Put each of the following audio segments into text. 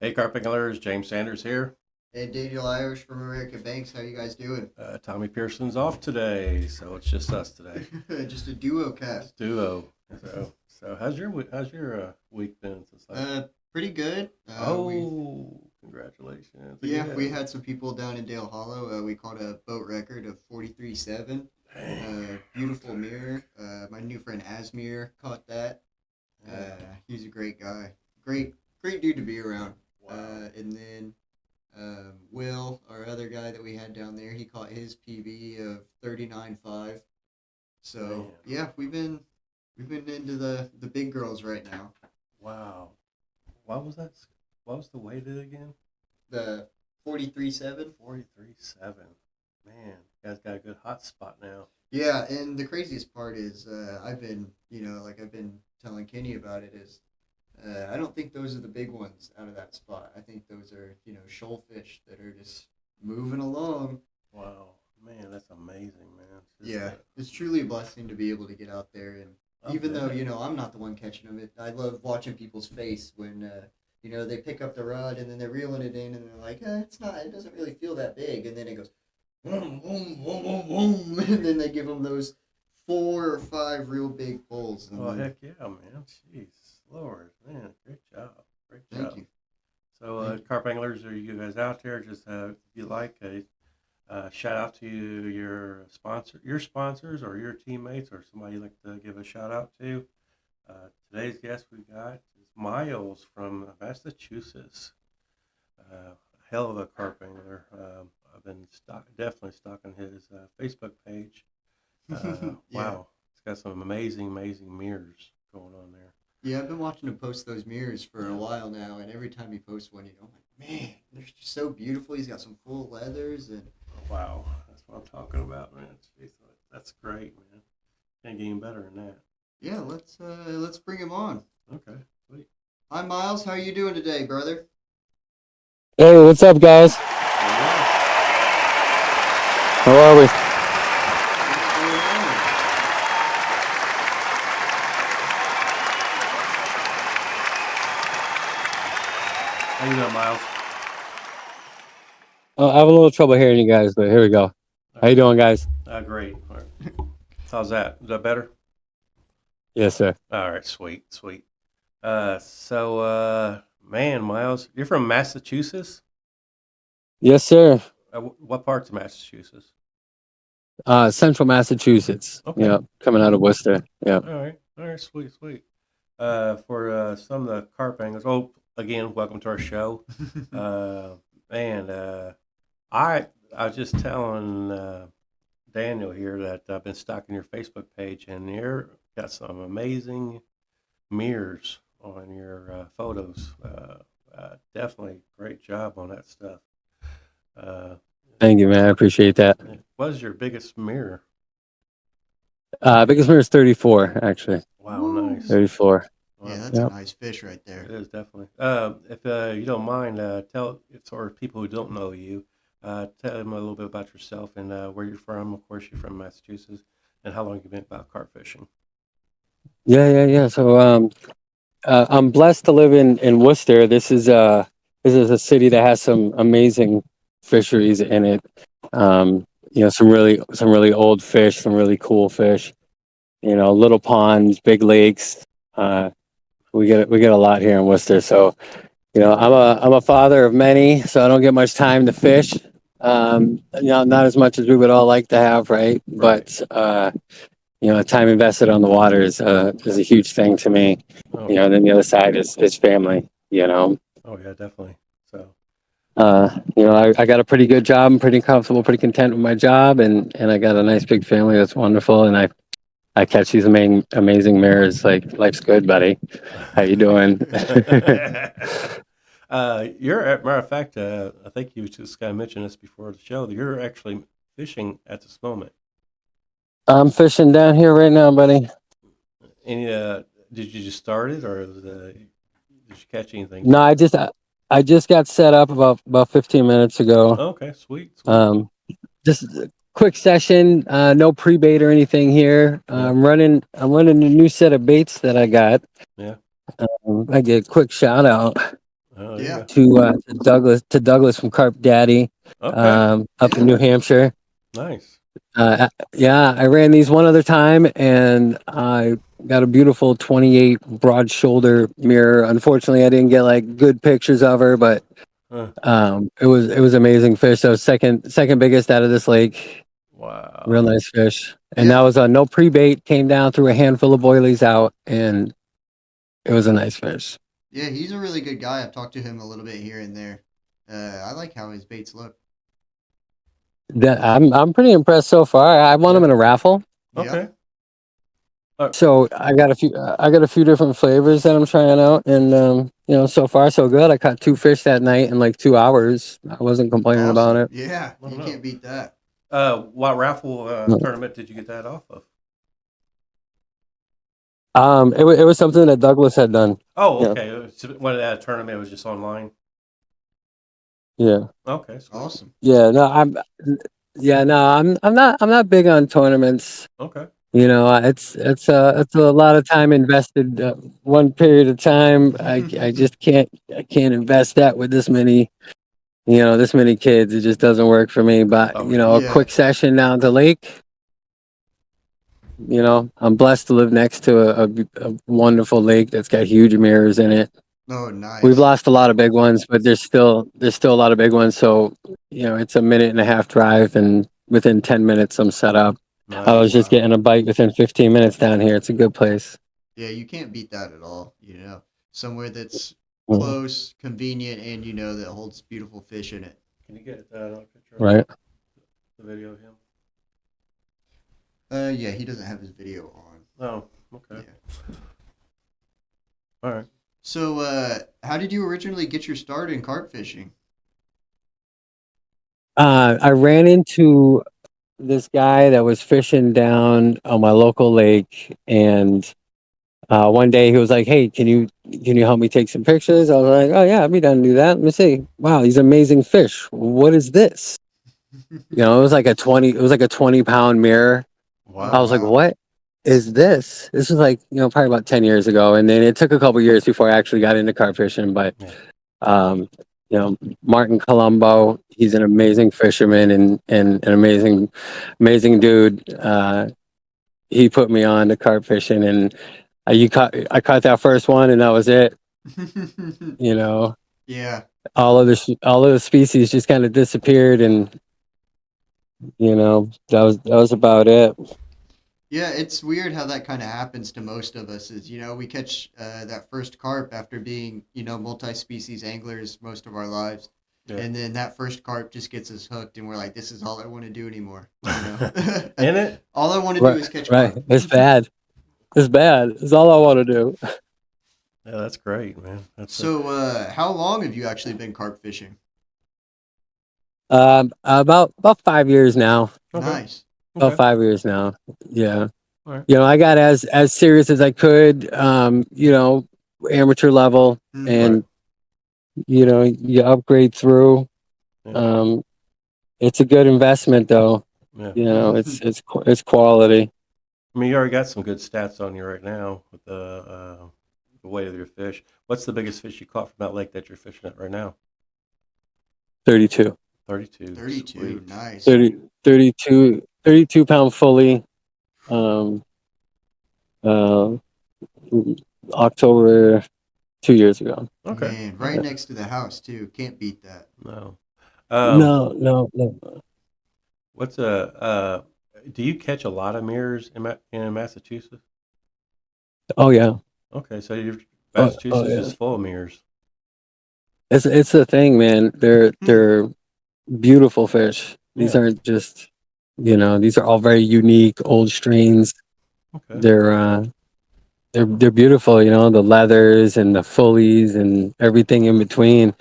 Hey, Carp Anglers, James Sanders here. Hey, Daniel Irish from American Banks. How you guys doing? Tommy Pearson's off today, so it's just us today. Just a duo cast. Duo. So how's your week been since last? Uh, Pretty good. We Oh, congratulations we again. had some people down in Dale Hollow. We caught a boat record of 43.7. Dang. Beautiful mirror. My new friend Asmir caught that. He's a great guy. Great dude to be around. Wow. And then Will, our other guy that we had down there, he caught his PB of 39.5. Man. So yeah, we've been into the big girls right now. Wow. What was that? What was the weight again? The 43.7. 43.7. Man, you guys got a good hot spot now. Yeah, and the craziest part is I've been telling Kenny about it is I don't think those are the big ones out of that spot. I think those are shoal fish that are just moving along. Wow. Man, that's amazing, man. Yeah, it's truly a blessing to be able to get out there, and I even though bet. I'm not the one catching them, I love watching people's face when they pick up the rod and then they're reeling it in and they're like, it doesn't really feel that big, and then it goes boom, boom, boom, boom, boom, and then they give them those 4 or 5 real big pulls, and Oh, then heck yeah, man. Jeez. Lord, man. Great job. Great thank job. you, So, thank you. carp anglers, are you guys out there? Just if you like, shout out to your sponsors, or your teammates, or somebody you'd like to give a shout out to. Today's guest we got is Miles from Massachusetts. Hell of a carp angler. I've been definitely stalking his Facebook page. Yeah, Wow, it's got some amazing mirrors going on there. yeah. I've been watching him post those mirrors for a Yeah. while now, and every time he posts one, I'm like, man, they're just so beautiful. He's got some full leathers, and Wow, that's what I'm talking about, man. Jeez, that's great, man. Can't get any better than that. yeah, let's bring him on. Okay, sweet. Hi, Miles. How are you doing today, brother? Hey, what's up, guys? There you go. How are we? What's going on? How you doing, Miles? I have a little trouble hearing you guys, but here we go. How you doing, guys? Great. All right. How's that? Is that better? Yes, sir. All right, sweet. Man, Miles, you're from Massachusetts. Yes, sir. What parts of Massachusetts? Central Massachusetts. Okay. Yeah, coming out of Worcester. Yeah. All right, sweet. For some of the carp anglers. Oh, again, welcome to our show. Uh, man, I I was just telling Daniel here that I've been stalking your Facebook page, and you're got some amazing mirrors on your photos. Definitely great job on that stuff. Uh, Thank you, man. I appreciate that. what is your biggest mirror? Biggest mirror is 34, actually. Wow, nice. Woo! 34. Yeah, Wow, that's a Yep. nice fish right it there. is definitely. If you don't mind, tell for people who don't know you, tell them a little bit about yourself and where you're from. Of course, you're from Massachusetts, and how long you've been about carp fishing. Yeah. So, I'm blessed to live in Worcester. This is a city that has some amazing fisheries in it. Some really old fish, some really cool fish. Little ponds, big lakes. Uh, we get a lot here in Worcester. So, I'm a father of many, so I don't get much time to fish. Not as much as we would all like to have, right? Right. But time invested on the water is a huge thing to me. Oh yeah. And then the other side is family. Oh yeah, definitely. So I got a pretty good job. I'm pretty comfortable, pretty content with my job, and I got a nice big family that's wonderful. And I catch these amazing mirrors. Like, life's good, buddy. How you doing? matter of fact, I think you just kind of mentioned this before the show. That you're actually fishing at this moment. I'm fishing down here right now, buddy. Any? Did you just start it, or did you catch anything No, yet? I just got set up about 15 minutes ago. Okay, sweet. Um, just a quick session. No pre-bait or anything here. Yeah, I'm running a new set of baits that I got. yeah. I get a quick shout out. Oh, there you Yeah. go. to Douglas from Carp Daddy, Okay. up in Yeah. New Hampshire. Nice. Yeah, I ran these one other time, and I got a beautiful 28 broad shoulder mirror. Unfortunately, I didn't get like good pictures of her, but Huh. it was amazing fish. So second biggest out of this lake. Real Wow. nice fish. And that Yeah. was no pre-bait. Came down through a handful of boilies out, and it was a nice fish. Yeah, he's a really good guy. I've talked to him a little bit here and there. I like how his baits look. I'm pretty impressed so far. I won them Yeah. in a raffle. Yep. Okay. Uh, So I got a few different flavors that I'm trying out, and so far so good. I caught two fish that night in like 2 hours. I wasn't complaining about Awesome. it. Yeah, I don't you know. can't beat that. What raffle No. tournament did you get that off of? It was something that Douglas had done. Oh, Yeah, okay. It was at a tournament. It was just online. yeah, Okay, sweet. Awesome. yeah. No, I'm not big on tournaments. Okay. It's a lot of time invested. One period of time, I just can't invest that with this many kids. It just doesn't work for me. But Oh, really? a Yeah. quick session down the lake. I'm blessed to live next to a wonderful lake that's got huge mirrors in it. Oh, We've nice. lost a lot of big ones, but there's still a lot of big ones. So it's a minute and a half drive, and within 10 minutes, I'm set up. I Oh, Nice. was just wow. getting a bite within 15 minutes down here. It's a good place. Yeah, you can't beat that at all. Somewhere that's Mhm. close, convenient, and that holds beautiful fish in it. Can you get a picture of Right. the video of him? Yeah, he doesn't have his video on. Oh, okay. Yeah. All right. So, how did you originally get your start in carp fishing? I ran into this guy that was fishing down on my local lake, and one day he was like, "Hey, can you help me take some pictures?" I was like, "Oh yeah, I'd be down to do that. Let me see. Wow, these amazing fish. What is this?" It was like a 20-pound mirror. Oh, I Wow. was like, wow. "What is this?" This was like probably about 10 years ago, and then it took a couple years before I actually got into carp fishing. But Yeah. um, Martin Colombo, he's an amazing fisherman and an amazing dude. He put me on to carp fishing, and I caught that first one, and that was it. You know, Yeah. all of the species just kind of disappeared, and that was about it. Yeah, it's weird how that kind of happens to most of us. Is we catch that first carp after being multi-species anglers most of our lives, Yeah. and then that first carp just gets us hooked, and we're like, "This is all I want to do anymore." In it? All I want to do Right, is catch right. carp. It's bad. It's bad. It's all I want to do. Yeah, that's great, man. That's a So, how long have you actually been carp fishing? About 5 years now. okay. Nice. About Okay. 5 years now. Yeah. All right. I got as serious as I could. Amateur level, Mm-hmm. Right. and you upgrade through. Yeah. Um, it's a good investment, though. Yeah. It's quality. I mean, you already got some good stats on you right now with the weight of your fish. What's the biggest fish you caught from that lake that you're fishing at right now? 32, 32. 32. Sweet. Nice. 30, 32 pound fully. Um, uh, October 2 years ago. Okay. Man, All right right. next to the house too. Can't beat that. No. No, no, no. What's do you catch a lot of mirrors in Massachusetts? Oh yeah. Okay, so Oh Massachusetts yeah. is full of mirrors. It's the thing, man. They're beautiful fish. These Yeah. aren't just, these are all very unique old strains. Okay. They're uh they're beautiful, the leathers and the fullies and everything in between.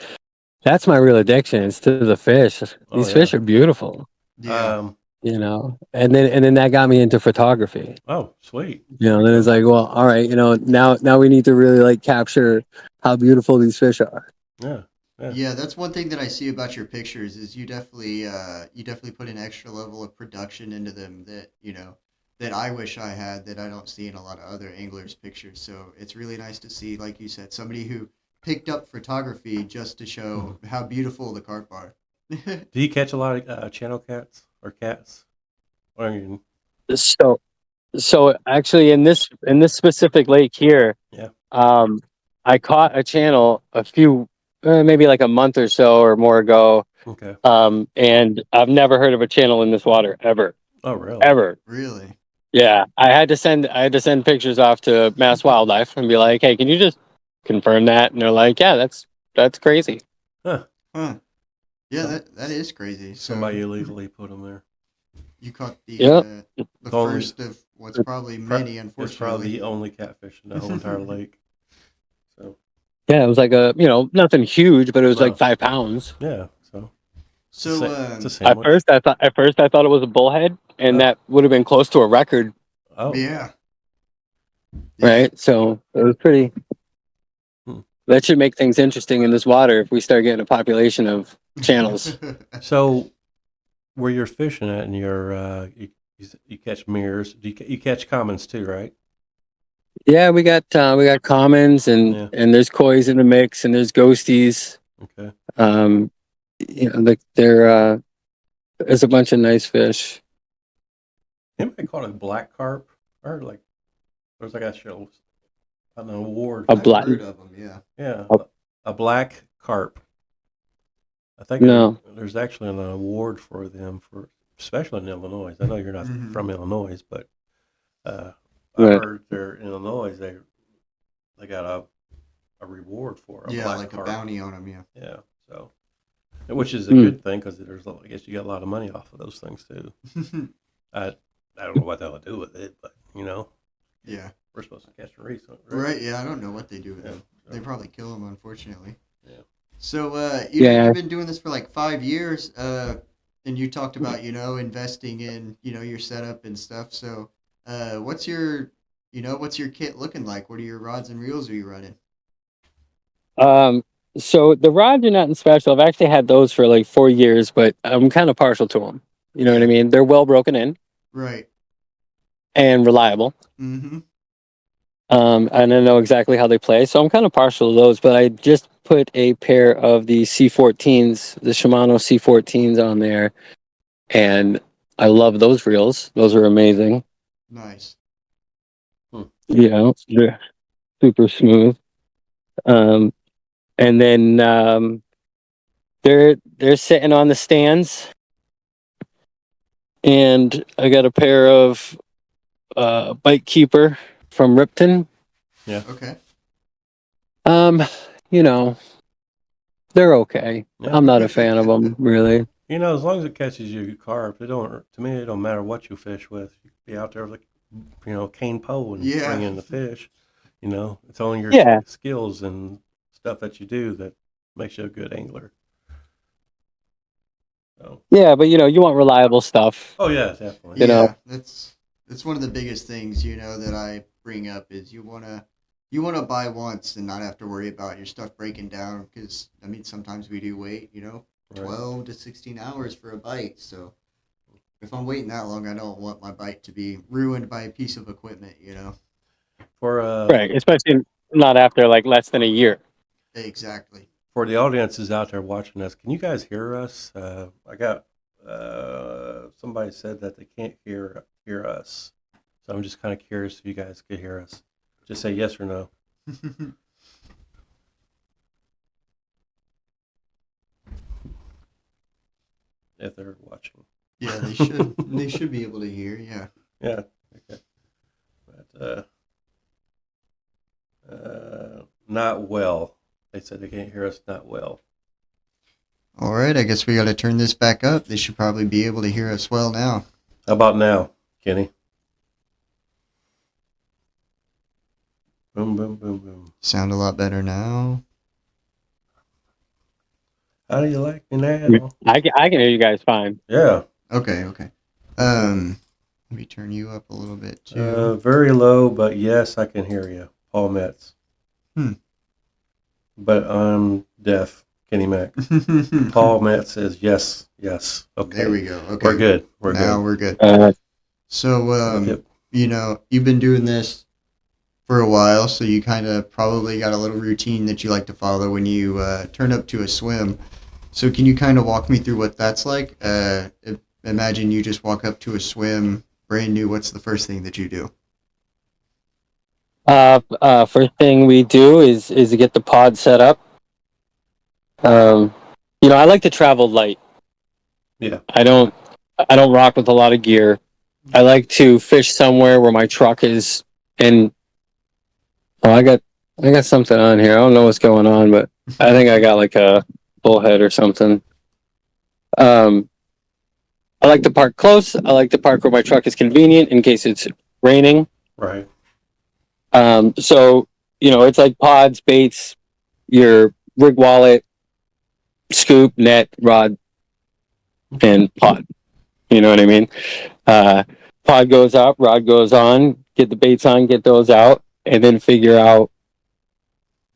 That's my real addiction. It's to the fish. Oh These yeah. fish are beautiful, Yeah. and then that got me into photography. Oh, sweet. There you Then it's go. like, well, all right, now we need to really like capture how beautiful these fish are. Yeah. Yeah. Yeah, that's one thing that I see about your pictures is you definitely put an extra level of production into them that I wish I had that I don't see in a lot of other anglers' pictures. So it's really nice to see, like you said, somebody who picked up photography just to show how beautiful the carp are. Do you catch a lot of channel cats or cats? I mean, So so actually in this specific lake here, yeah. um, I caught a channel a few maybe like a month or so or more ago. Okay. And I've never heard of a channel in this water ever, Oh, really? ever. Really? Yeah, I had to send pictures off to Mass Wildlife and be like, "Hey, can you just confirm that?" And they're like, "Yeah, that's crazy." Huh. Huh. Yeah, Some, that is crazy. So somebody illegally put them there. you caught Yep. the It's only, first of what's probably many, it's probably unfortunately. the only catfish in the whole entire lake. So, Yeah, it was like a nothing huge, but it was like well, 5 pounds. yeah. So So it's a sandwich. At first I thought it was a bullhead, and Oh, that would have been close to a record, oh. yeah, yeah. right? So it was pretty. Hmm. That should make things interesting in this water if we start getting a population of channels. So where you're fishing at, and you catch mirrors. You catch commons too, right? Yeah, we got commons Yeah. and there's kois in the mix and there's ghosties. Okay. Um, there's a bunch of nice fish. Anybody call it black carp? I heard like there's like an award A I've for black heard of them. Yeah. yeah a, a black carp. I think no, there's actually an award for them for especially in Illinois. I know you're not Hmm. from Illinois, but uh, I right. heard they're in Illinois they got a reward for a Yeah, black like a carp. bounty on them. Yeah. Yeah, so which is a Hmm. good thing because I guess you get a lot of money off of those things too. I I don't know what they'll do with it, but Yeah. we're supposed to catch and release, right? Right. Yeah. I don't know what they do with Yeah. them. They probably kill them, unfortunately. Yeah. So Yeah. you've been doing this for like 5 years. And you talked about investing in your setup and stuff. So what's your kit looking like? What are your rods and reels are you running? Um, so the rods are nothing special. I've actually had those for like 4 years, but I'm kind of partial to them. You know what I Yeah. mean? They're well broken in Right. and reliable. Mm-hmm. And I know exactly how they play, so I'm kind of partial to those. But I just put a pair of the C14s, the Shimano C14s, on there, and I love those reels. Those are amazing. Nice. They're super smooth. Um, and then they're sitting on the stands, and I got a pair of Bite Keeper from Ripton. Yeah. Okay. Um, you know, they're okay. Yeah. I'm not a fan of them, really. As long as it catches you carp, to me it don't matter what you fish with. You can be out there with cane pole and Yeah. bring in the fish. It's only your Yeah, skills and stuff that you do that makes you a good angler. So, yeah, but you want reliable stuff. oh yeah, definitely. You know, Yeah, that's one of the biggest things that I bring up is you wanna buy once and not have to worry about your stuff breaking down because I mean sometimes we do wait Right. 12 to 16 hours for a bite. So if I'm waiting that long, I don't want my bite to be ruined by a piece of equipment. For right? Especially not after like less than a year. Exactly. for the audiences out there watching us, can you guys hear us? I got somebody said that they can't hear us, so I'm just kind of curious if you guys could hear us. Just say yes or no. If they're watching. Yeah, they should. They should be able to hear. Yeah. Yeah. Okay. But not well. They said they can't hear us. Not well. All right. I guess we got to turn this back up. They should probably be able to hear us well now. How about now, Kenny? Boom, boom, boom, boom. Sound a lot better now. How do you like me now? I can hear you guys fine. Yeah. Okay. Okay. Let me turn you up a little bit too. Very low, but yes, I can hear you. Paul Metz. But I'm deaf, Kenny Mac. Paul Metz says yes, yes. Okay. There we go. Okay. We're good. We're now good. we're good. Uh, So Yep. you've been doing this for a while, so you kind of probably got a little routine that you like to follow when you turn up to a swim. So can you kind of walk me through what that's like? Imagine you just walk up to a swim, brand new. What's the first thing that you do? First thing we do is to get the pod set up. Um, I like to travel light. Yeah. I don't rock with a lot of gear. I like to fish somewhere where my truck is. And I got something on here. I don't know what's going on, but I think I got like a bullhead or something. Um, I like to park close. I like to park where my truck is convenient in case it's raining. Right. So it's like pods, baits, your rig wallet, scoop, net, rod, and pod. You know what I mean? Uh, Pod goes up, rod goes on, get the baits on, get those out, and then figure out,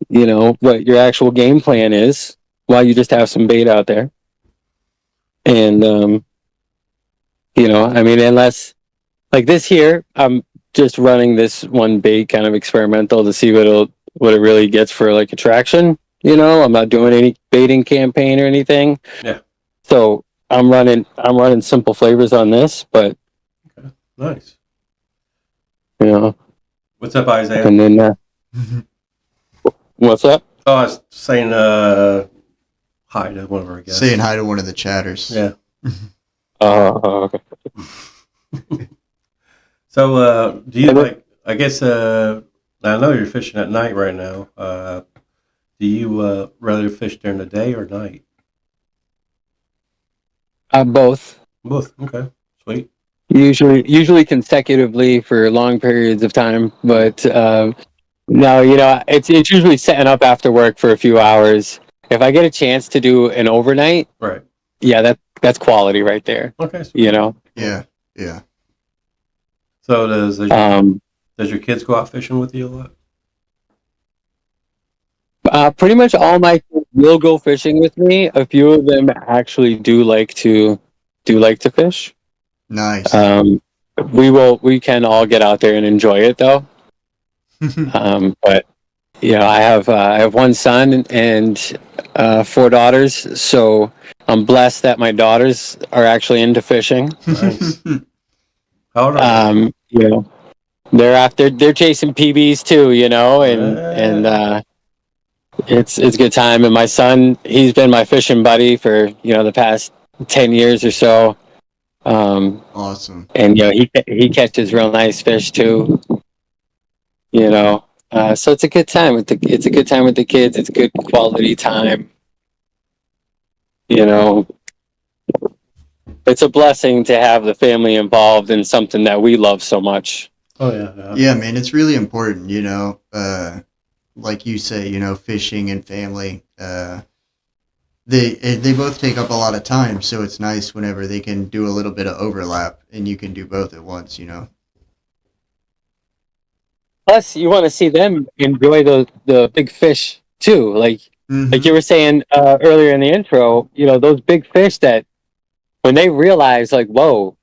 what your actual game plan is while you just have some bait out there. And, unless like this here, I'm just running this one bait kind of experimental to see what it really gets for like attraction. I'm not doing any baiting campaign or anything. Yeah. So I'm running simple flavors on this, but Okay. Nice. What's up, Isaiah? And then what's up? Oh, I was saying hi to one of our guests. Saying hi to one of the chatters. Yeah. Okay. So, do you like? I guess I know you're fishing at night right now. Do you rather fish during the day or night? Both. Both. Okay. Sweet. Usually consecutively for long periods of time, but no, it's usually setting up after work for a few hours. If I get a chance to do an overnight, Right. Yeah, that's quality right there. Okay. Sweet. Yeah. So does your kids go out fishing with you a lot? Pretty much all my kids will go fishing with me. A few of them actually do like to fish. Nice. We can all get out there and enjoy it though. But I have one son and 4 daughters, so I'm blessed that my daughters are actually into fishing. Nice. How old are they're chasing PBs too, and it's a good time. And my son, he's been my fishing buddy for the past 10 years or so. Awesome. And he catches real nice fish too. So it's a good time with the kids. It's a good quality time. It's a blessing to have the family involved in something that we love so much. Oh yeah. Yeah, man, it's really important. Like you say, fishing and family. They both take up a lot of time, so it's nice whenever they can do a little bit of overlap and you can do both at once. Plus, you want to see them enjoy the big fish too. Like you were saying earlier in the intro, those big fish that when they realize, like, whoa,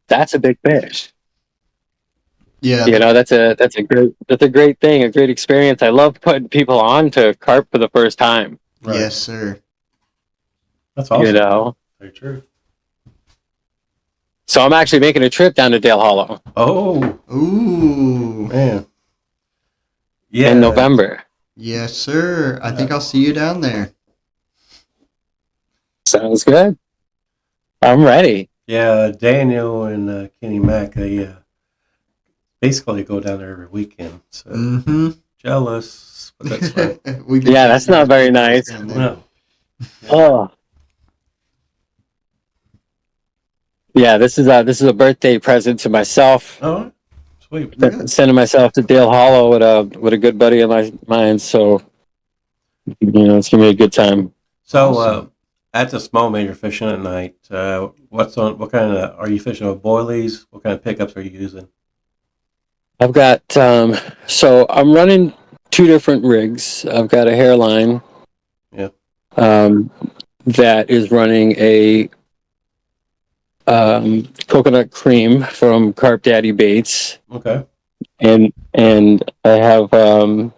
that's a big fish. Yeah. That's a great thing, a great experience. I love putting people on to carp for the first time. Right. Yes, sir. That's awesome. Very true. So I'm actually making a trip down to Dale Hollow. Oh. Ooh. Man. Yeah. In November. Yes, sir. I think I'll see you down there. Sounds good. I'm ready. Yeah, Daniel and Kenny Mack, they basically go down there every weekend. So jealous, but that's fine. Yeah, that's not very nice. No. Oh. Yeah, this is a birthday present to myself. Oh, sweet. Really? Sending myself to Dale Hollow with a good buddy of mine. So it's gonna be a good time. So Awesome. at this moment, you're fishing at night. What kind of are you fishing with boilies? What kind of pickups are you using? I've got so I'm running 2 different rigs. I've got a hairline. Yeah. That is running a coconut cream from Carp Daddy Baits. Okay. and I have a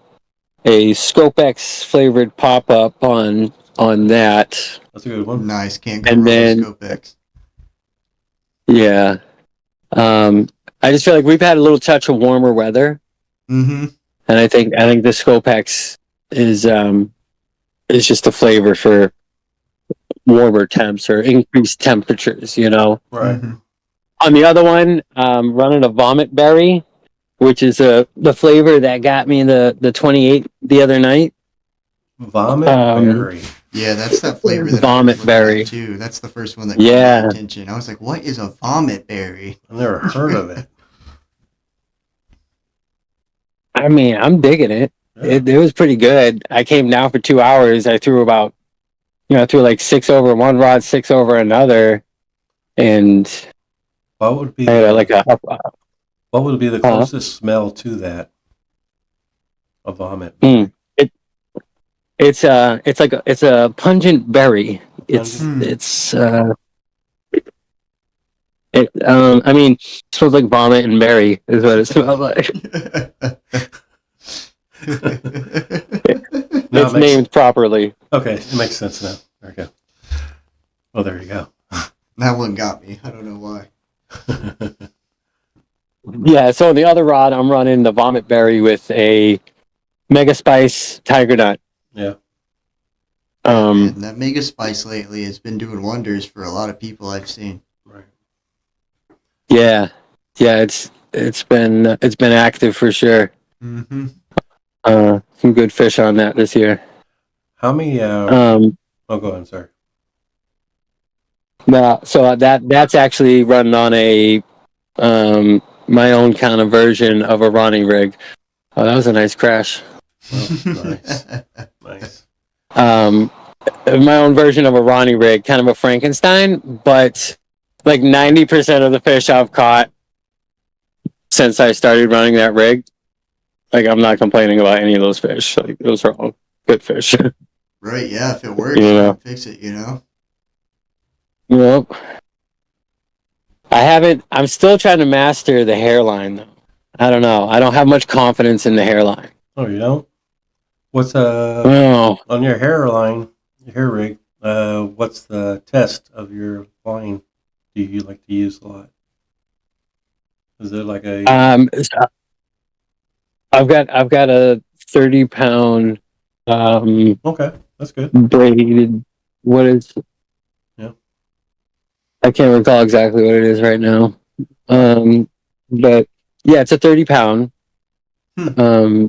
Scopex flavored pop up on that, That's a good one. Nice. Can't go and wrong with then Scopex. yeah, I just feel like we've had a little touch of warmer weather, Mm-hmm. and I think the Scopex is just a flavor for warmer temps or increased temperatures. Right. Mm-hmm. On the other one, running a Vomit Berry, which is the flavor that got me the 28 the other night. Vomit Um, berry. Yeah, that's that flavor that I was Vomit looking Berry. at too. That's the first one that caught my Yeah. attention. I was like, "What is a vomit berry?" I've never heard of it. I mean, I'm digging it. Yeah. It was pretty good. I came down for 2 hours. I threw I threw like 6 over one rod, 6 over another, and What would be I had like a what would be the huh? closest smell to that? A vomit Hmm. berry. It's a pungent berry. It's Pungent. Hmm. it's I mean, it smells like vomit and berry is what it smells like. No, it It's makes named properly. okay. It makes sense now. There you go. Well, there you go. That one got me. I don't know why. Yeah, so on the other rod, I'm running the vomit berry with a Mega Spice Tiger Nut. Yeah. Um, Man, that Mega Spice lately has been doing wonders for a lot of people I've seen. Right. yeah, it's been active for sure. Mm-hmm. Some good fish on that this year. How many? Um, Oh, go ahead. Sorry. no, so that's actually run on a my own kind of version of a Ronnie rig. Oh, that was a nice crash. Well, nice. Nice. Um, my own version of a Ronnie rig, kind of a Frankenstein, but like 90% of the fish I've caught since I started running that rig, like I'm not complaining about any of those fish. Like those are all good fish. Right, yeah, if it works, Yeah. why fix it, you know? Nope. I'm still trying to master the hairline though. I don't know. I don't have much confidence in the hairline. Oh, you don't? What's Oh, on your hairline, your hair rig? What's the test of your line? Do you like to use a lot? Is it like a so I've got a 30-pound okay? That's good. braided. What is? Yeah. I can't recall exactly what it is right now. But yeah, it's a 30-pound. Hmm.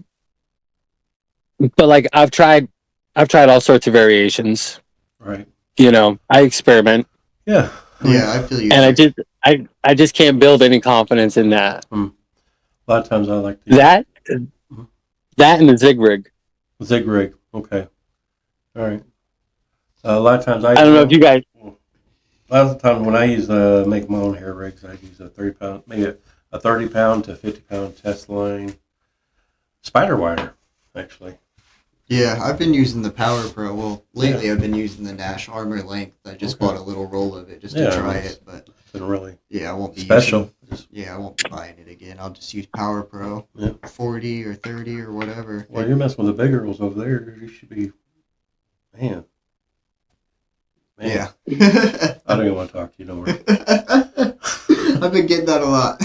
But like I've tried all sorts of variations. Right. I experiment, Yeah. Yeah, I feel you. and there. I just can't build any confidence in that. A lot of times I like to That and the zig rig. zig rig. Okay. All right. A lot of times I don't know if you guys. A lot of the time when I use make my own hair rigs, I use a 30-pound, maybe a 30-pound to 50-pound test line, spider wire, actually. Yeah, I've been using the Power Pro. Well, lately I've been using the Nash Armor Length. I just bought a little roll of it just to try it, but It's been really yeah, I won't be special. I won't be buying it again. I'll just use Power Pro, Yeah. 40 or 30 or whatever. Well, you're messing with the bigger girls over there. You should be, man. Yeah. I don't even want to talk to you. Don't worry. I've been getting that a lot.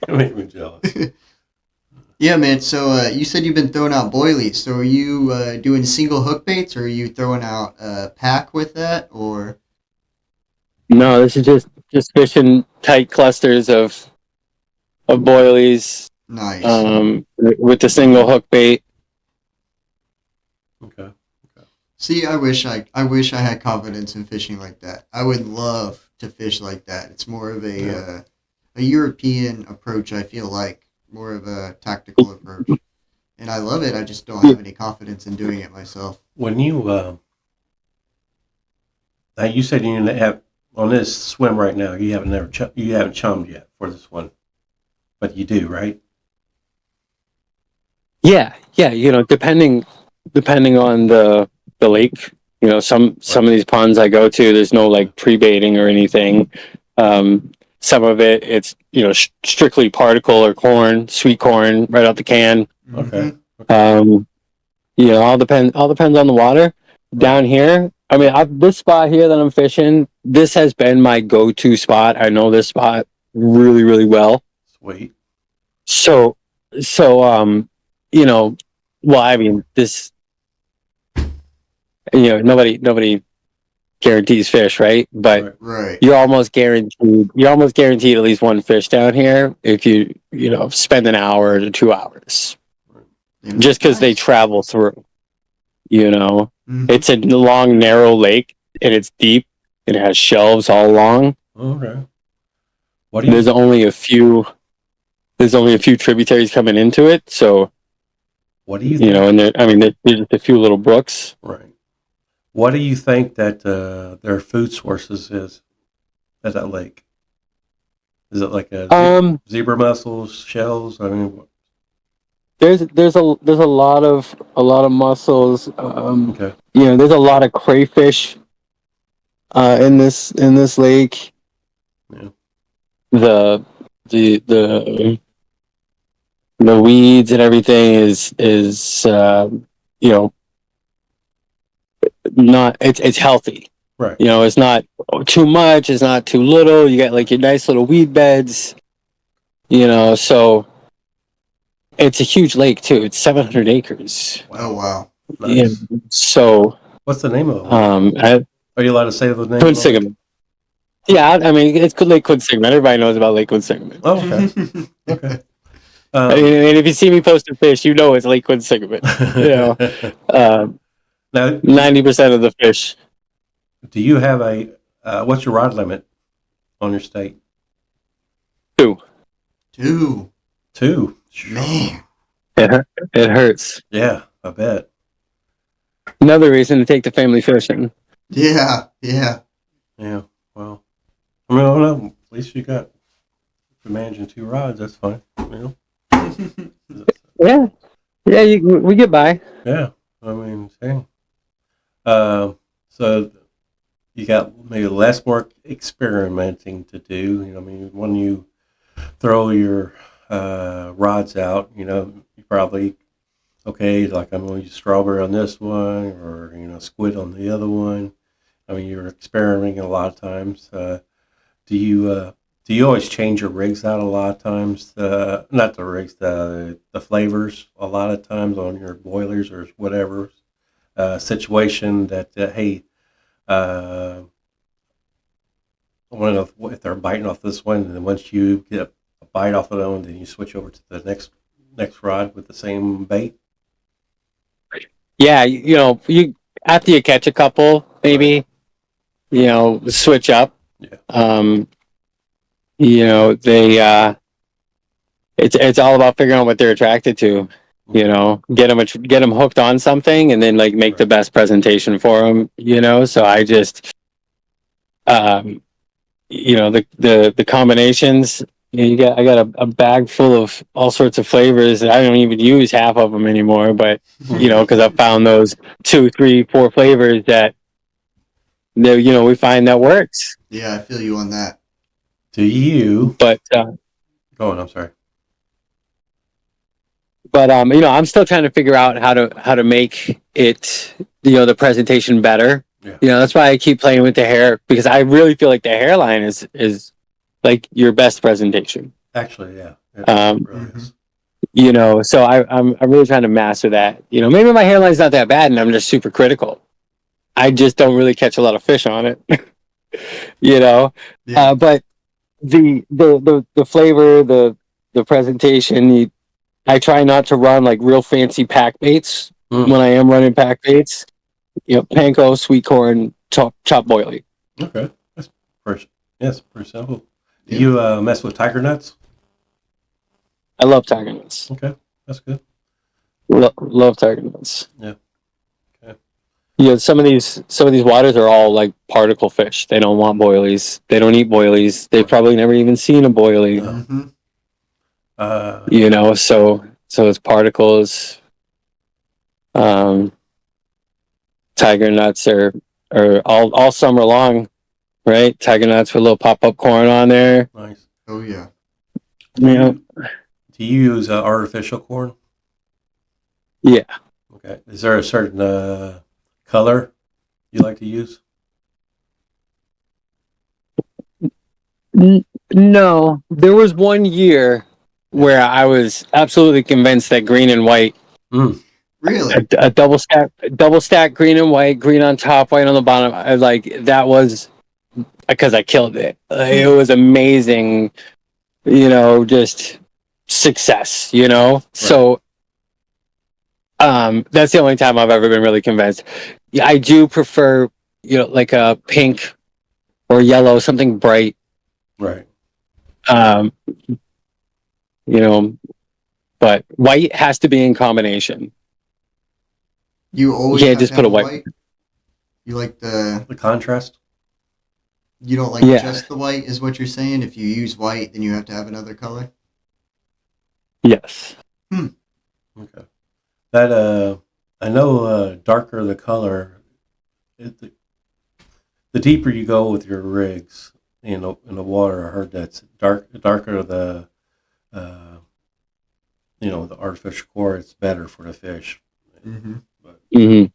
You make me jealous. Yeah, man. So you said you've been throwing out boilies. So are you doing single hook baits, or are you throwing out a pack with that, or? No, this is just fishing tight clusters of boilies. Nice. With the single hook bait. Okay. See, I wish I had confidence in fishing like that. I would love to fish like that. It's more of a European approach. I feel like more of a tactical approach, and I love it. I just don't have any confidence in doing it myself. When you now you said you have on this swim right now, you haven't chummed yet for this one, but you do, right? Yeah. Depending on the lake. Some of these ponds I go to, there's no like pre-baiting or anything. Some of it's strictly particle or corn, sweet corn, right out the can. Okay. All depends on the water. Down here, I mean, this spot here that I'm fishing, this has been my go-to spot. I know this spot really, really well. Sweet. So, so, well, I mean, this, nobody guarantees fish, right? But Right. you're almost guaranteed at least one fish down here if you spend an hour to 2 hours, just because they travel through. It's a long, narrow lake, and it's deep, and it has shelves all along. Okay. What do you? There's only a few tributaries coming into it, so What do you think? and there's just a few little brooks. Right. What do you think that their food sources is at that lake? Is it like zebra mussels, shells? I mean, There's a lot of mussels. okay. There's a lot of crayfish in this lake. Yeah. The weeds and everything is not it's healthy. Right. It's not too much, it's not too little. You got like your nice little weed beds. So it's a huge lake too. It's 700 acres. Oh wow. Nice. So What's the name of it? Are you allowed to say the name? Quinsigamond. Yeah, I mean it's Lake Quinsigamond. Everybody knows about Lake Quinsigamond. Oh, okay. Okay. And if you see me posting fish, it's Lake Quinsigamond. 90% of the fish. Do you have what's your rod limit on your state? 2. 2. 2. Man. It hurts. Yeah, I bet. Another reason to take the family fishing. Yeah. Yeah. Well, I mean, I don't know. At least you got managing 2 rods. That's fine. Yeah. Yeah, we get by. Yeah. I mean, dang. So you got maybe less more experimenting to do. I mean, when you throw your rods out, you probably, okay, like I'm going to use strawberry on this one, or squid on the other one. I mean, you're experimenting a lot of times. Do you always change your rigs out a lot of times? Not the rigs, the flavors a lot of times on your boilers or whatever situation that hey, I want to know if they're biting off this one, and then once you get a bite off of that one, then you switch over to the next rod with the same bait. Yeah, you after you catch a couple, maybe switch up. Yeah. They it's all about figuring out what they're attracted to. Get them hooked on something, and then like make the best presentation for them. So I just the combinations. I got a bag full of all sorts of flavors, and I don't even use half of them anymore. But because I've found those 2, 3, 4 flavors that we find that works. Yeah, I feel you on that. Do you? But go on. I'm sorry. But I'm still trying to figure out how to make it the presentation better. Yeah. That's why I keep playing with the hair, because I really feel like the hairline is like your best presentation. Actually, yeah. It really is. So I'm really trying to master that. Maybe my hairline's not that bad, and I'm just super critical. I just don't really catch a lot of fish on it. Yeah. But the flavor, the presentation, I try not to run like real fancy pack baits when I am running pack baits. Panko, sweet corn, chopped boilie. Okay, that's pretty simple. Do you mess with tiger nuts? I love tiger nuts. Okay, that's good. Love tiger nuts. Yeah. Okay. Some of these waters are all like particle fish. They don't want boilies. They don't eat boilies. They've probably never even seen a boilie. So it's particles. Tiger nuts are all summer long. right? Tiger nuts with a little pop-up corn on there. Nice. Oh yeah. Yeah. Do you use artificial corn? Yeah. Okay. Is there a certain color you like to use? No, there was one year where I was absolutely convinced that green and white, Mm. Really? a double stack green and white, green on top, white on the bottom. I like that was because I killed it. It was amazing, just success, So that's the only time I've ever been really convinced. Yeah, I do prefer, like a pink or yellow, something bright. Right. Um, but white has to be in combination. You You always can't have just to put have a a white. white? You like the The contrast? you don't like Yeah. just the white is what you're saying? If you use white then you have to have another color? Yes. Okay. That I know darker the color, the deeper you go with your rigs in the water. I heard that's darker uh, the artificial core. It's better for the fish. Mm-hmm. But Hmm.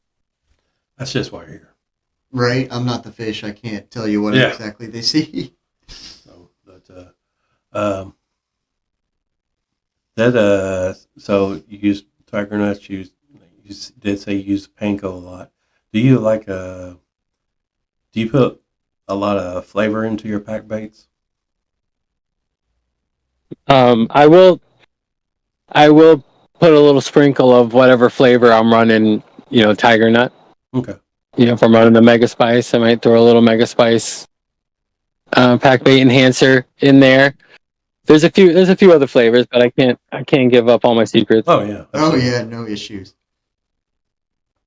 that's just what I hear. Right? I'm not the fish. I can't tell you what Yeah. exactly they see. So, so you use tiger nuts. You did say you use panko a lot. Do you like Do you put a lot of flavor into your pack baits? I will put a little sprinkle of whatever flavor I'm running. Tiger nut. Okay. If I'm running the Mega Spice, I might throw a little Mega Spice pack bait enhancer in there. There's a few other flavors, but I can't give up all my secrets. Oh yeah. Oh Absolutely. yeah, no issues.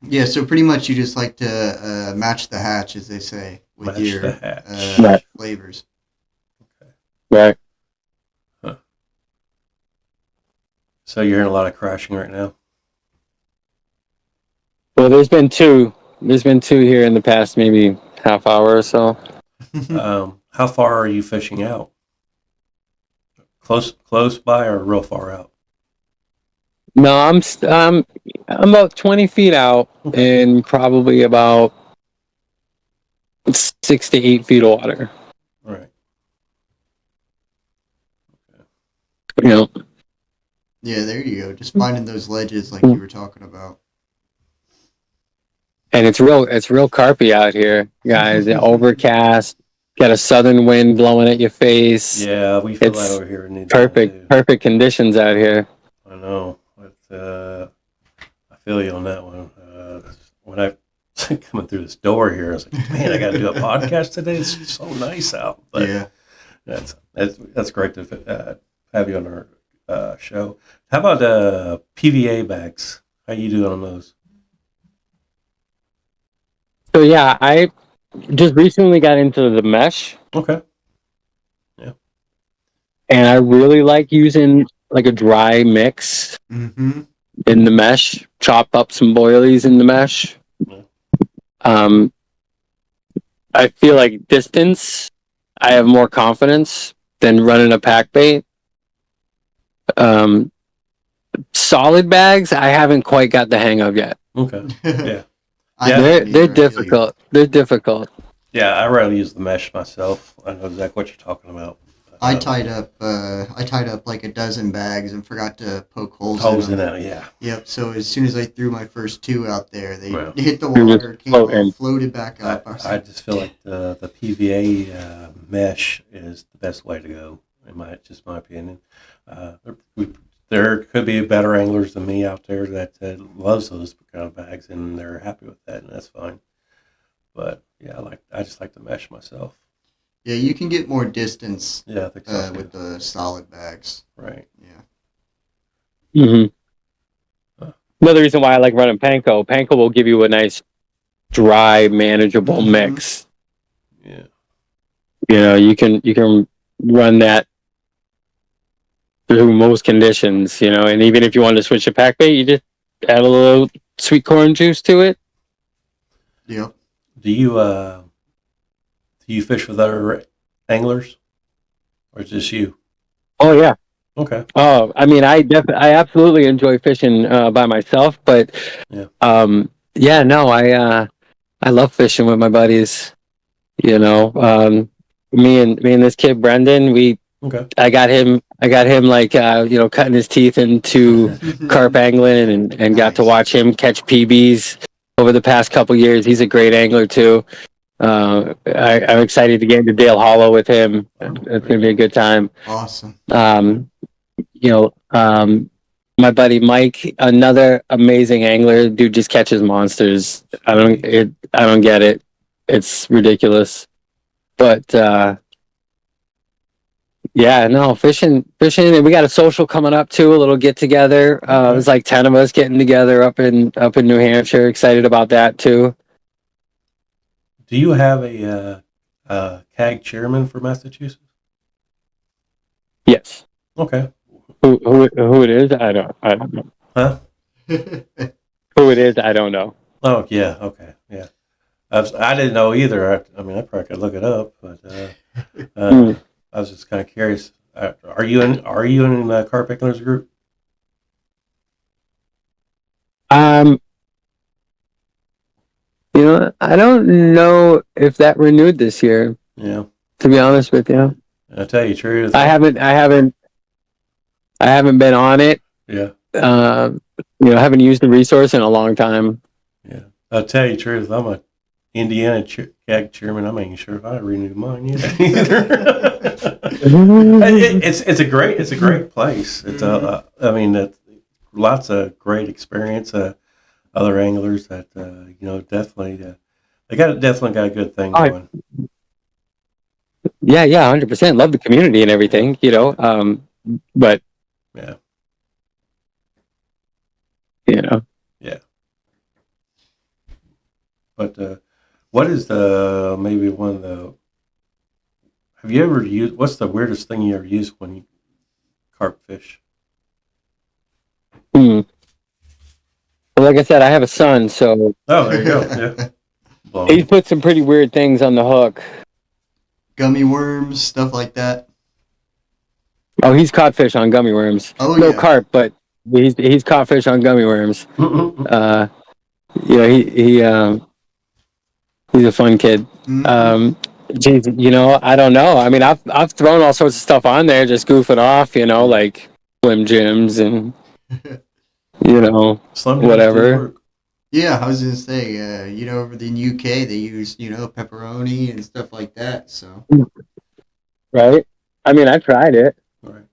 Yeah, so pretty much you just like to match the hatch, as they say, with Match your the hatch. Right. flavors. Right. Huh. So you're hearing a lot of crashing right now. Well, there's been two. There's been two here in the past maybe half hour or so. How far are you fishing out? Close by or real far out? No, I'm about 20 feet out Okay. in probably about 6 to 8 feet of water. All right. You know, Yeah, there you go. Just finding those ledges like you were talking about. and it's real carpy out here, guys. Overcast, got a southern wind blowing at your face. Yeah, we feel that It's over here in Indiana too. perfect conditions out here. I know. I feel you on that one. When I coming through this door here, I was like, man, I got to do a podcast today. It's so nice out. But Yeah. that's great to have you on our show. How about PVA bags? How you doing on those? So yeah, I just recently got into the mesh, Okay. and I really like using like a dry mix Mm-hmm. in the mesh. Chop up some boilies in the mesh. Yeah. Um, I feel like distance, I have more confidence than running a pack bait. Um, Solid bags, I haven't quite got the hang of yet. Okay. Yeah. I Yeah. haven't They're either, I feel you. difficult. They're difficult. Yeah, I rather use the mesh myself. I know exactly what you're talking about. I tied up like a dozen bags and forgot to poke holes Holes in in them. it, yeah. Yep. So as soon as I threw my first two out there, they Well, hit the You're just water, came off, floating. floated back up. I was I like, just feel like the PVA mesh is the best way to go, in my opinion. Uh, there could be better anglers than me out there that loves those kind of bags, and they're happy with that, and that's fine. But yeah, I just like the mesh myself. yeah, you can get more distance Yeah, I think so too. with the solid bags. Right. Yeah. Hmm. Huh. Another reason why I like running panko. Panko will give you a nice, dry, manageable Mhm. mix. Yeah. You can run that through most conditions. And even if you want to switch to pack bait, you just add a little sweet corn juice to it. Yep. Do you Do you fish with other anglers, or just you? Oh yeah. Okay. Oh, I mean, I absolutely enjoy fishing by myself, but Yeah. yeah, no, I love fishing with my buddies. You know, me and this kid Brendan, Okay. I got him like cutting his teeth into carp angling and got to Nice. watch him catch PBs over the past couple years. He's a great angler too. I'm excited to get into Dale Hollow with him. Oh, It's very gonna be a good time. Awesome. You know, my buddy Mike, another amazing angler. Dude just catches monsters. I don't get it. It's ridiculous. But yeah, no, fishing, and we got a social coming up too, a little get together. Okay. There's like 10 of us getting together up in New Hampshire. Excited about that too. Do you have a CAG chairman for Massachusetts? Yes. Okay. Who it is? I don't know. Huh? Who it is? I don't know. Oh yeah. Okay. Yeah. I didn't know either. I mean, I probably could look it up, but Hmm. I was just kind of curious. Are you in the Carp Anglers group? Um, I don't know if that renewed this year. Yeah. To be honest with you, I tell you the truth. I haven't been on it. Yeah. I haven't used the resource in a long time. Yeah. I'll tell you the truth. I'm a Indiana CAG chairman. I'm not even sure if I renewed mine yet either. It's a great place. It's I mean, lots of great experience. Other anglers that definitely definitely got a good thing Oh, going. yeah, 100%. Love the community and everything, but Yeah. you know, Yeah. But what is the maybe one of the have you ever used? What's the weirdest thing you ever used when you carp fish? hmm. But like I said, I have a son, so Oh, there you go. Yeah. he's Blown. put some pretty weird things on the hook. Gummy worms, stuff like that. Oh, he's caught fish on gummy worms. Oh No yeah. carp, but he's caught fish on gummy worms. Uh, he's a fun kid. Mhm. Geez, I don't know. I mean, I've thrown all sorts of stuff on there, just goofing off, like Slim Jims and Slim Jims do whatever. Yeah, I was gonna say, over in the UK they use, pepperoni and stuff like that. So Right? I mean, I tried it Right.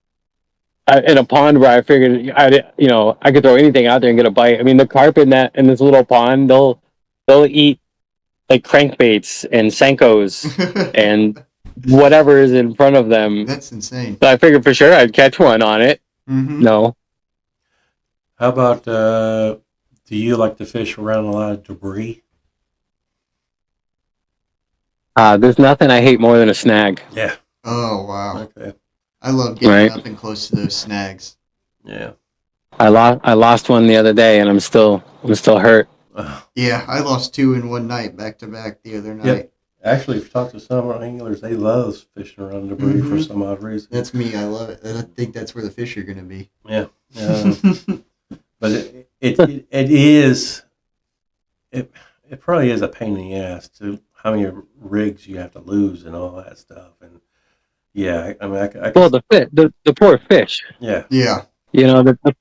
in a pond where I figured I could throw anything out there and get a bite. I mean, the carp in this little pond, they'll eat like crankbaits and senkos and whatever is in front of them. that's insane. So I figured for sure I'd catch one on it. Mm-hmm. No. How about do you like to fish around a lot of debris? There's nothing I hate more than a snag. Yeah. Oh wow, Okay. I love getting Right. up and close to those snags. Yeah. I lost one the other day, and I'm still hurt. Yeah, I lost two in one night, back to back, the other night. Yep. Actually, if you talk to some anglers, they love fishing around debris for Mhm. some odd reason. That's me. I love it. I think that's where the fish are gonna be. Yeah. But it is it probably is a pain in the ass to how many rigs you have to lose and all that stuff. And yeah, I mean, Well, the poor fish. yeah. Yeah,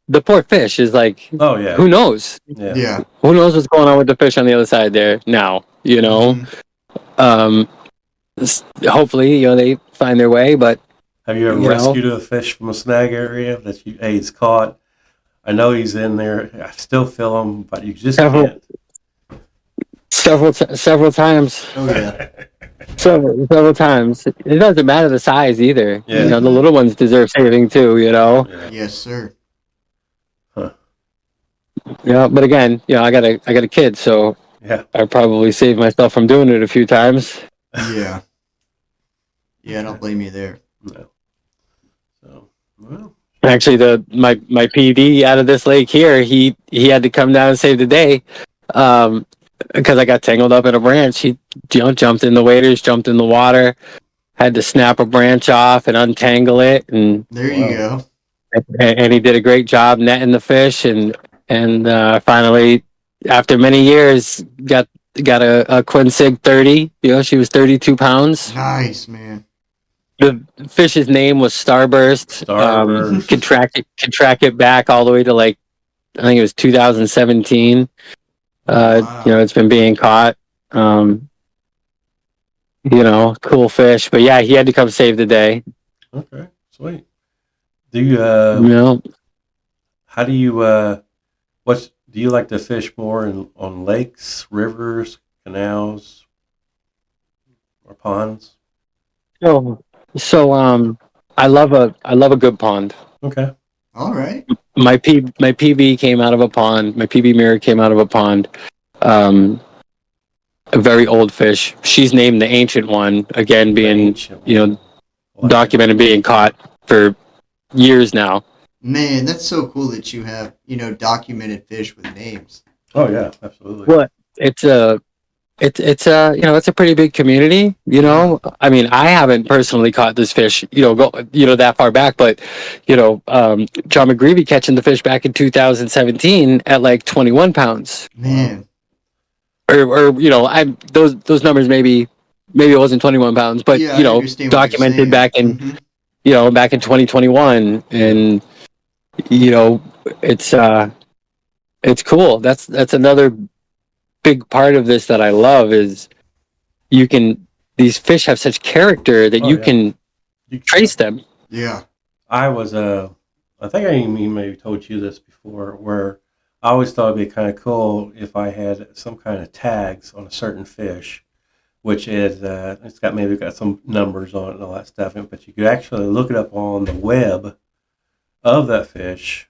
The poor fish is like, Oh yeah. who knows? Yeah. yeah. Who knows what's going on with the fish on the other side there now? Mhm. Um, hopefully, they find their way. But Have you ever rescued a fish from a snag area that he's caught? I know he's in there. I still feel him, but you just can't. several times, Oh yeah. several times. It doesn't matter the size either. Yeah. The little ones deserve saving too. Yeah. Yes, sir. Yeah, but again, I got a kid, so Yeah. I probably saved myself from doing it a few times. Yeah. Yeah, I don't blame you there. No. So, well, Actually, my PD out of this lake here, he had to come down and save the day. because I got tangled up in a branch. He jumped in the waders, jumped in the water, had to snap a branch off and untangle it, and There you Wow. go. he did a great job netting the fish, and finally, after many years, got a Quincy 30. She was 32 pounds. Nice, man. The fish's name was Starburst. Starburst. Could track it back all the way to like I think it was 2017. Wow. It's been being caught. Cool fish. But yeah, he had to come save the day. Okay, sweet. Do you You know, how do you do you like to fish more on lakes, rivers, canals, or ponds? so I love a good pond. Okay. All right. My PB came out of a pond. My PB mirror came out of a pond. Um, a very old fish. She's named the ancient one. Again, The being ancient one. I like that. documented being caught for years now. Man, that's so cool that you have, documented fish with names. Oh yeah, absolutely. Well, it's a it's a pretty big community. Yeah. I mean, I haven't personally caught this fish. That far back, but John McGreevy catching the fish back in 2017 at like 21 pounds. Man. Or I those numbers maybe it wasn't 21 pounds, but Yeah, I understand what you're documented saying. back in back in 2021, and it's it's cool. That's another big part of this that I love is these fish have such character that Oh, you yeah. can trace them. Yeah. I was I think I even maybe told you this before, where I always thought it'd be kind of cool if I had some kind of tags on a certain fish, which is it's got some numbers on it and all that stuff, but you could actually look it up on the web of that fish,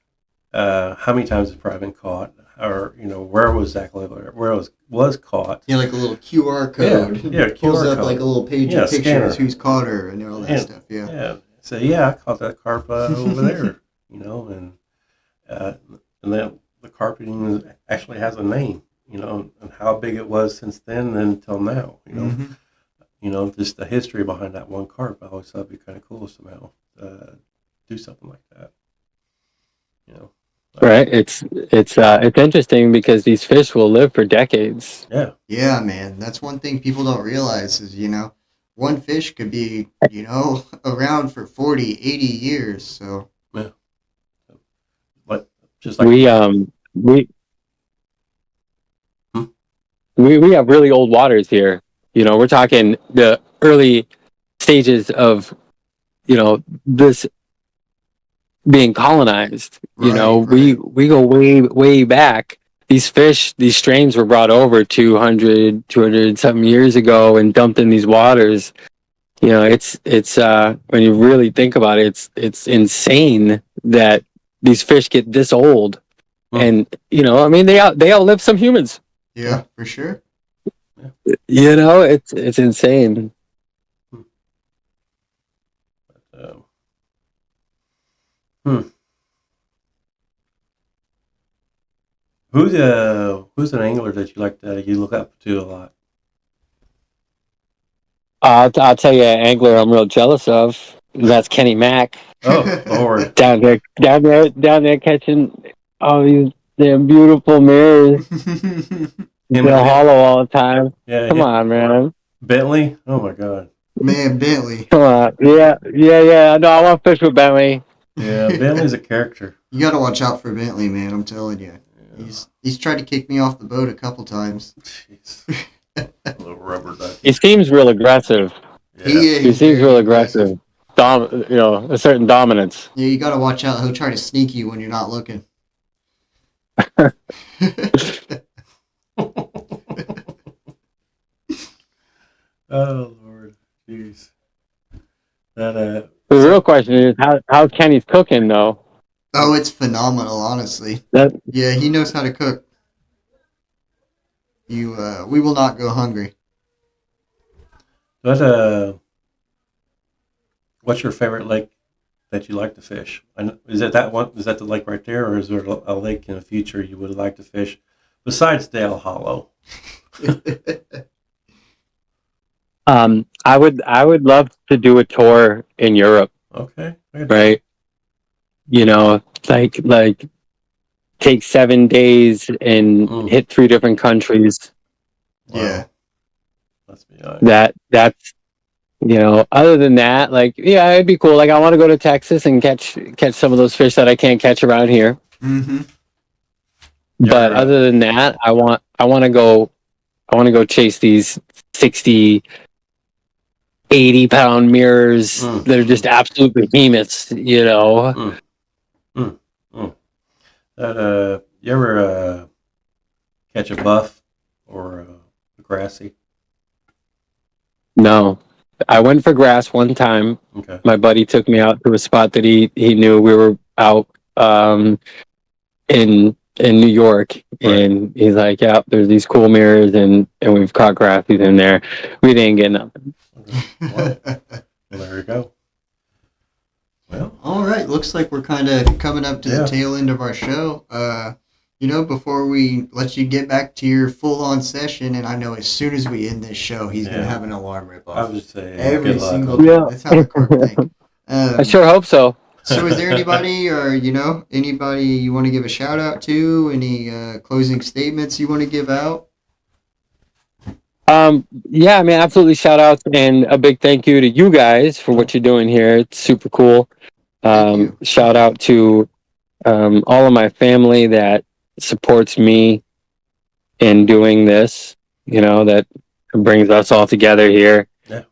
how many times it's probably been caught, or where it was exactly where it was caught. Yeah, like a little QR code. Yeah, Pulls QR up code. like a little page Yeah, of pictures, scanner. who's caught her, and all that And- stuff. Yeah. Yeah. So yeah, I caught that carp over there, and uh, and then the carpeting actually has a name, and how big it was since then until now, Mhm. just the history behind that one carp. I always thought it'd be kind of cool somehow do something like that, you know. Right? It's interesting because these fish will live for decades. Yeah. Yeah, man. That's one thing people don't realize is, one fish could be, around for 40, 80 years. So, But just like We Hmm? we have really old waters here. We're talking the early stages of this being colonized. Right. We go way back. These fish, these strains were brought over 200 something years ago and dumped in these waters. It's when you really think about it, it's insane that these fish get this old. Hmm. And I mean, they outlive some humans. Yeah, for sure. It's insane. Hmm. Who's an angler that you look up to a lot? I'll tell you an angler I'm real jealous of. That's Kenny Mack Oh Lord. down there catching all these damn beautiful mirrors. They're hollow all the time. Yeah. Come on, man. Bentley. Oh my God. Man, Bentley. Come on. Yeah. No, I want to fish with Bentley. Yeah, Bentley's a character. You got to watch out for Bentley, man. I'm telling you. Yeah. He's tried to kick me off the boat a couple times. Jeez. Little rubber ducky. He seems real aggressive. Yeah. He seems real aggressive. A certain dominance. Yeah, you got to watch out. He'll try to sneak you when you're not looking. Oh Lord, jeez. That The real question is how Kenny's cooking though. Oh, it's phenomenal, honestly. That Yeah, he knows how to cook. We will not go hungry. what's your favorite lake that you like to fish? Is it that one? Is that the lake right there, or is there a lake in the future you would like to fish besides Dale Hollow? I would love to do a tour in Europe, Okay. right? You know, like take 7 days and Mm, hit 3 different countries. wow. Yeah. Let's be honest. That's other than that, like, yeah, it'd be cool. Like, I want to go to Texas and catch some of those fish that I can't catch around here. Mm-hmm. But You're, other than that, I want to go chase these 60, 80 pound mirrors that are just absolute behemoths, mm, mm, mm. You ever catch a buff or a grassy? No. I went for grass one time. Okay. My buddy took me out to a spot that he knew. We were out in New York, Right. and he's like, "Yeah, there's these cool mirrors, and we've caught graphies in there." We didn't get nothing. Well, there you go. Well, All right, looks like we're kind of coming up to Yeah. the tail end of our show. Before we let you get back to your full-on session, and I know as soon as we end this show, he's gonna Yeah. have an alarm rip I off. would say Every good luck. single time. Yeah. That's how the Carp think. I sure hope so. So is there anybody or, anybody you want to give a shout out to? Any closing statements you want to give out? Yeah, I mean, absolutely. Shout outs and a big thank you to you guys for what you're doing here. It's super cool. Thank you. Shout out to all of my family that supports me in doing this. That brings us all together here. Yeah.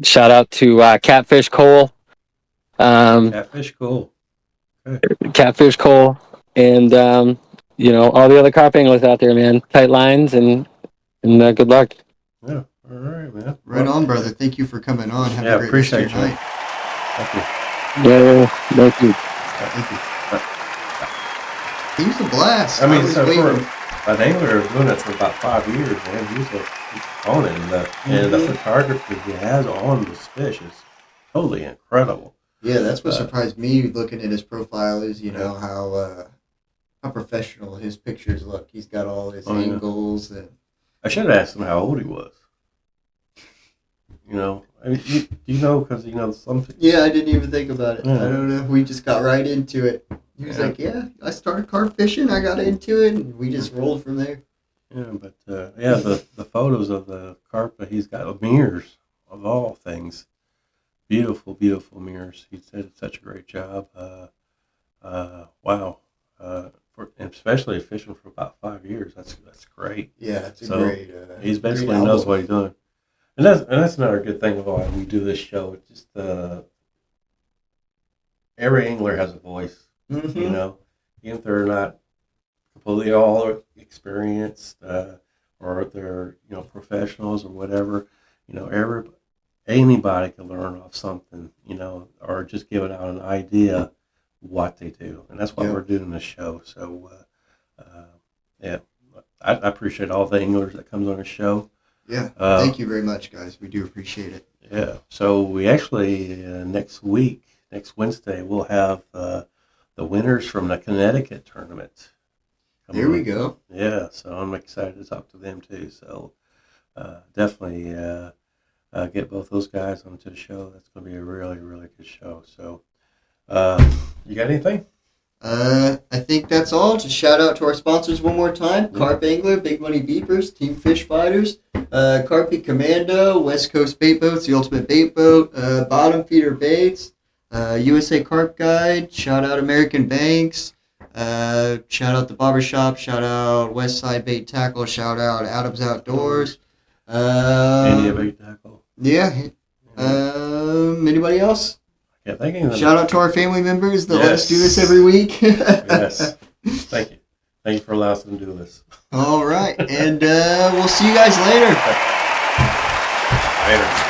Shout out to Catfish Cole. Catfish cool. Catfish Cole, and all the other carp anglers out there, man. Tight lines and good luck. Yeah. All right, man. Right on, brother. Thank you for coming on. Have Yeah, a great rest of your appreciate you. night. Thank you. Yeah, thank you. Thank you. He was a blast. I mean, was so waiting. for an angler doing it for about 5 years, man, he's on it. And the photography he has on this fish is totally incredible. Yeah, that's what surprised me looking at his profile is, how professional his pictures look. He's got all his angles and I should have asked him how old he was. I mean, you know, because some. yeah, I didn't even think about it. Yeah. I don't know. We just got right into it. He was like, "Yeah, I started carp fishing. I got into it, and we just rolled from there." Yeah, but the photos of the carp, he's got mirrors of all things. Beautiful, beautiful mirrors. He did such a great job. Wow. And especially fishing for about 5 years. That's great. Yeah, that's a So, great. He's basically great knows album. what he's doing. And that's another good thing of why we do this show. It's just every angler has a voice. Mhm. Even if they're not completely all experienced or if they're professionals or whatever. Anybody can learn off something. Or just giving out an idea what they do, and that's why we're doing this show. So yeah, I appreciate all the anglers that comes on the show. Yeah, thank you very much, guys. We do appreciate it. Yeah, so we actually next Wednesday, we'll have the winners from the Connecticut tournament. There we go. Yeah, so I'm excited to talk to them too. So definitely get both those guys onto the show. That's going to be a really, really good show. So you got anything? I think that's all. Just shout out to our sponsors one more time. Carp Angler, Big Money Beepers, Team Fish Fighters, Carpy Commando, West Coast Bait Boats, The Ultimate Bait Boat, Bottom Feeder Baits, USA Carp Guide, shout out American Banx, shout out The Barbershop, shout out Westside Bait Tackle, shout out Adams Outdoors. India Bait Tackle. Yeah. Anybody else? Yeah, thank you. Shout out to our family members that let us do this every week. Yes. Thank you. Thank you for allowing us to do this. All right. And we'll see you guys later. Later.